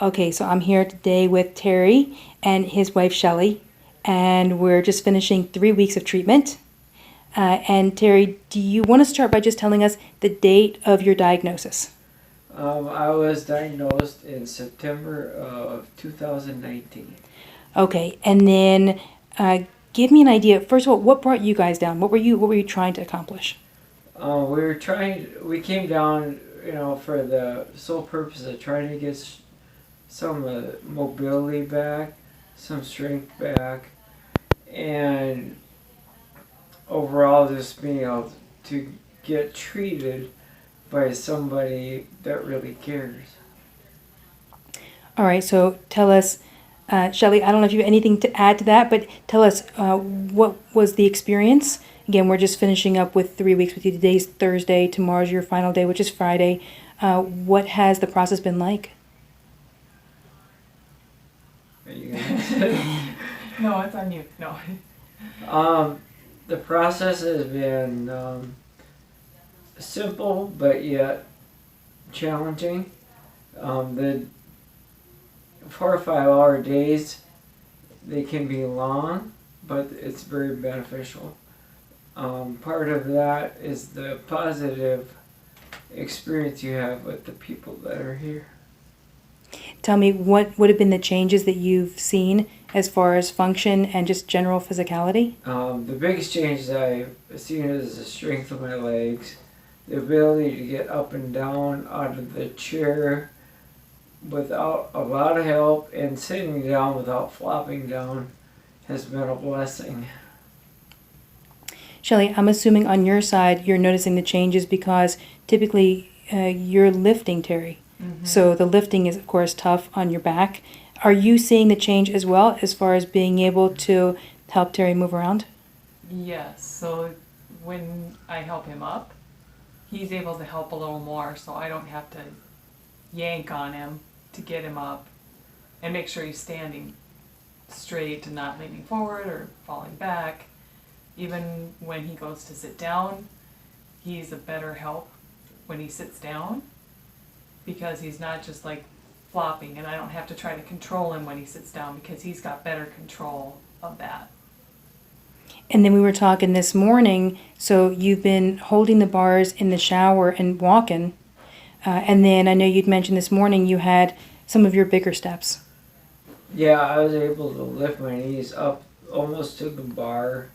Okay, so I'm here today with Terry and his wife Shelly, and we're just finishing 3 weeks of treatment. And Terry, do you want to start by just telling us the date of your diagnosis? I was diagnosed in September of 2019. Okay, and then give me an idea. First of all, what brought you guys down? What were you trying to accomplish? We came down, for the sole purpose of trying to get some mobility back, some strength back, and overall just being able to get treated by somebody that really cares. All right, so tell us, Shelly, I don't know if you have anything to add to that, but tell us what was the experience? Again, we're just finishing up with 3 weeks with you. Today's Thursday, tomorrow's your final day, which is Friday. What has the process been like? Are you gonna No, it's on you. No. The process has been simple but yet challenging. The 4 or 5 hour days, they can be long, but it's very beneficial. Part of that is the positive experience you have with the people that are here. Tell me what would have been the changes that you've seen as far as function and just general physicality? The biggest changes I've seen is the strength of my legs, the ability to get up and down out of the chair without a lot of help, and sitting down without flopping down has been a blessing. Shelly, I'm assuming on your side you're noticing the changes because typically you're lifting, Terry. Mm-hmm. So the lifting is, of course, tough on your back. Are you seeing the change as well as far as being able to help Terry move around? Yes. So when I help him up, he's able to help a little more, so I don't have to yank on him to get him up and make sure he's standing straight and not leaning forward or falling back. Even when he goes to sit down, he's a better help when he sits down because he's not just like flopping, and I don't have to try to control him when he sits down because he's got better control of that. And then we were talking this morning, so you've been holding the bars in the shower and walking. And then I know you'd mentioned this morning you had some of your bigger steps. Yeah, I was able to lift my knees up almost to the bar,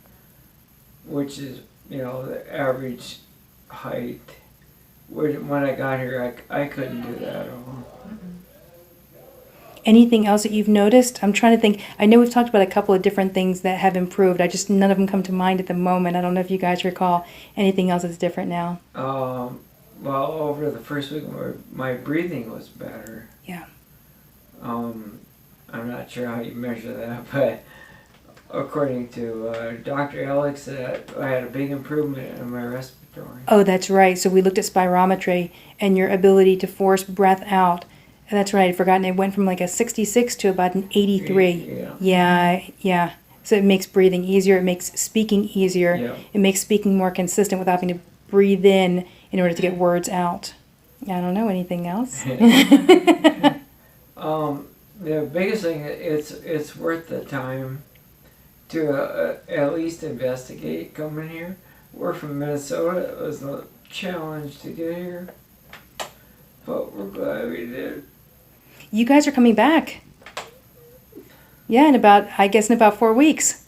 which is, the average height. When I got here, I couldn't do that at all. Anything else that you've noticed? I'm trying to think. I know we've talked about a couple of different things that have improved. None of them come to mind at the moment. I don't know if you guys recall anything else that's different now. Well, over the first week, my breathing was better. Yeah. I'm not sure how you measure that, but according to Dr. Alex, I had a big improvement in my respiratory. Oh, that's right. So we looked at spirometry and your ability to force breath out. And that's right. I'd forgotten. It went from like a 66 to about an 83. Yeah. So it makes breathing easier. It makes speaking easier. Yeah. It makes speaking more consistent without having to breathe in order to get words out. I don't know anything else. The biggest thing, it's worth the time to at least investigate coming here. We're from Minnesota. It was a challenge to get here, but we're glad we did. You guys are coming back. Yeah, in about 4 weeks.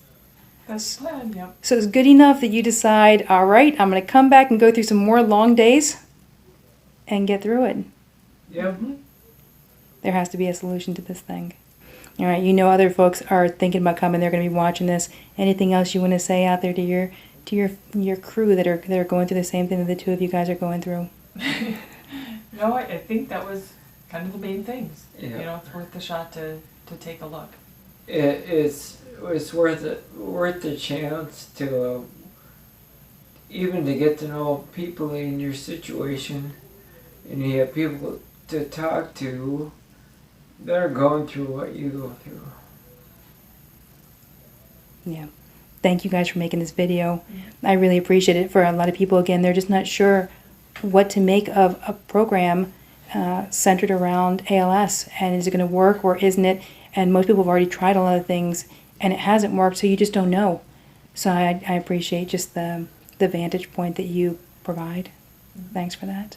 That's the plan, yep. So it's good enough that you decide, all right, I'm going to come back and go through some more long days and get through it. Yep. Mm-hmm. There has to be a solution to this thing. All right, other folks are thinking about coming. They're going to be watching this. Anything else you want to say out there to your crew that are going through the same thing that the two of you guys are going through? No, I think that was kind of the main things. Yeah. It's worth the shot to take a look. It's worth the chance to even to get to know people in your situation, and you have people to talk to that are going through what you go through. Yeah. Thank you guys for making this video. I really appreciate it. For a lot of people, again, they're just not sure what to make of a program centered around ALS, and is it going to work or isn't it? And most people have already tried a lot of things and it hasn't worked, so you just don't know. So I appreciate just the vantage point that you provide. Thanks for that.